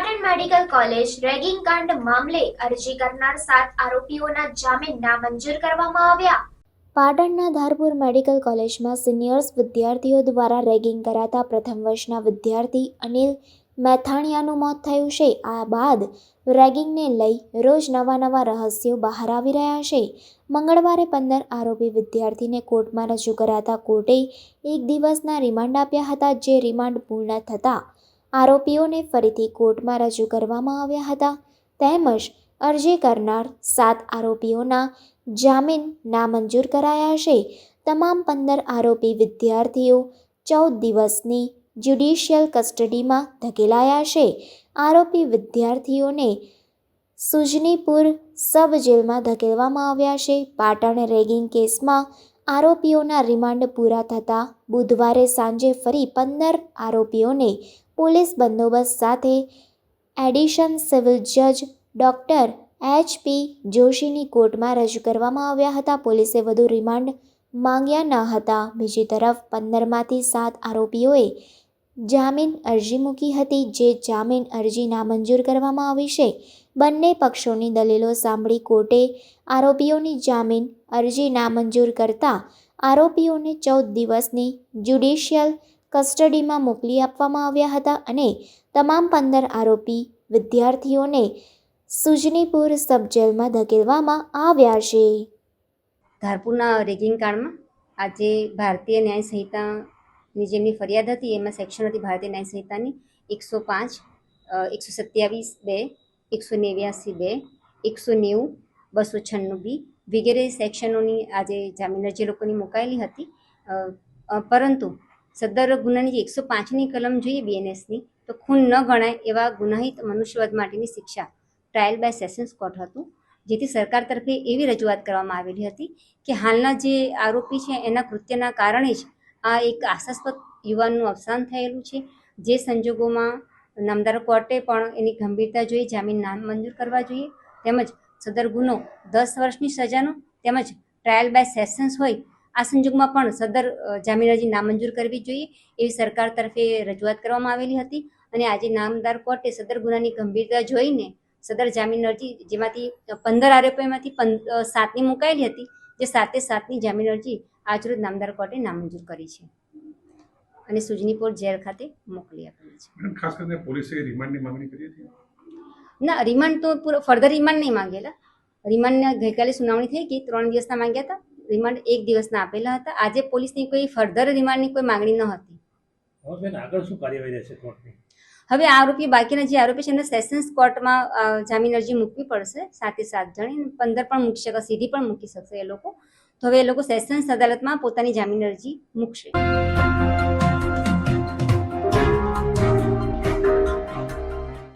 Patan medical college ragging કાંડ મામલે અરજી કરનાર 7 આરોપીઓના જામીન નામંજૂર કરવામાં આવ્યા. પાટણના ધારપુર મેડિકલ કોલેજમાં સિનિયર્સ વિદ્યાર્થીઓ દ્વારા રેગિંગ કરાતા પ્રથમ વર્ષના વિદ્યાર્થી અનિલ મેથાણિયાનું મોત થયું છે. આ બાદ રેગિંગને લઈ રોજ નવા રહસ્યો બહાર આવી રહ્યા છે. મંગળવારે 15 આરોપી વિદ્યાર્થીને કોર્ટમાં રજૂ કરાતા કોર્ટે 1 દિવસના રિમાન્ડ આપ્યા હતા, જે રિમાન્ડ પૂર્ણ થતાં આરોપીઓને ફરીથી કોર્ટમાં રજૂ કરવામાં આવ્યા હતા. તેમજ અરજી કરનાર 7 આરોપીઓના જામીન નામંજૂર કરાયા છે. તમામ 15 આરોપી વિદ્યાર્થીઓ 14 દિવસની જ્યુડિશિયલ કસ્ટડીમાં ધકેલાયા છે. આરોપી વિદ્યાર્થીઓને સુજનીપુર સબ જેલમાં ધકેલવામાં આવ્યા છે. પાટણ રેગિંગ કેસમાં આરોપીઓના રિમાન્ડ પૂરા થતાં બુધવારે સાંજે ફરી 15 આરોપીઓને પોલીસ બંદોબસ્ત સાથે એડિશન સિવિલ જજ ડોક્ટર એચ.પી. જોશીની કોર્ટમાં રજૂ કરવામાં આવ્યા હતા. પોલીસે વધુ રિમાન્ડ માંગ્યા ન હતા. બીજી તરફ 15માંથી 7 આરોપીઓએ જામીન અરજી મૂકી હતી, જે જામીન અરજી નામંજૂર કરવામાં આવી છે. બંને પક્ષોની દલીલો સાંભળી કોર્ટે આરોપીઓની જામીન અરજી નામંજૂર કરતા આરોપીઓને 14 દિવસની જ્યુડિશિયલ કસ્ટડીમાં મોકલી આપવામાં આવ્યા હતા અને તમામ 15 આરોપી વિદ્યાર્થીઓને સુજનીપુર સબ જેલમાં ધકેલવામાં આવ્યા છે. ધારપુરના રેગિંગ કાંડમાં આજે ભારતીય ન્યાય સંહિતાની જેમની ફરિયાદ હતી એમાં સેક્શન હતી ભારતીય ન્યાય સંહિતાની 105, 127(2), 189(2), 190, 296B વગેરે સેક્શનોની આજે જામીન અરજી લોકોની મુકાયેલી હતી. પરંતુ સદર ગુનાની જે 105ની કલમ જોઈએ બીએનએસની, તો ખૂન ન ગણાય એવા ગુનાહિત મનુષ્યવધ માટેની શિક્ષા ટ્રાયલ બાય સેશન્સ કોર્ટ હતું. જેથી સરકાર તરફે એવી રજૂઆત કરવામાં આવેલી હતી કે હાલના જે આરોપી છે એના કૃત્યના કારણે જ આ એક આશાસ્પદ યુવાનનું અવસાન થયેલું છે. જે સંજોગોમાં નામદાર કોર્ટે પણ એની ગંભીરતા જોઈ જામીન નામંજૂર કરવા જોઈએ, તેમજ સદર ગુનો 10 વર્ષની સજાનો તેમજ ટ્રાયલ બાય સેશન્સ હોય આ સંજોગમાં પણ સદર જામીન અરજી નામંજૂર કરવી જોઈએ એવી સરકાર તરફે રજૂઆત કરવામાં આવેલી હતી. અને આજે નામદાર કોર્ટે સદર ગુનાની ગંભીરતા જોઈને સદર જામીન અરજી, જેમાંથી 15 આરોપીઓમાંથી 7ની મુકાયેલી હતી, જે 7ની જામીન અરજી આજરોજ નામદાર કોર્ટે નામંજૂર કરી છે અને સુજનીપુર જેલ ખાતે મોકલી આપેલી છે. ખાસ કરીને પોલીસે રિમાન્ડની માંગણી કરી હતી? ના, રિમાન્ડ તો પૂરો ફર્ધર રિમાન્ડ નહીં માંગેલા. રિમાન્ડના ગઈકાલે સુનાવણી થઈ ગઈ, 3 દિવસના માંગ્યા હતા. રિમાન્ડ 1 દિવસના આપેલા હતા. આજે પોલીસની કોઈ ફર્ધર રિમાન્ડની કોઈ માંગણી ન હતી. આગળ શું કાર્યવાહી રહેશે કોર્ટની? હવે આરોપી બાકીના જે આરોપી છે એને સેશન્સ કોર્ટમાં જામીન અરજી મૂકવી પડશે. 7 જણ, 15 પણ મૂકી શકે, સીધી પણ મૂકી શકશે એ લોકો. તો હવે એ લોકો સેશન્સ અદાલતમાં પોતાની જામીન અરજી મૂકશે.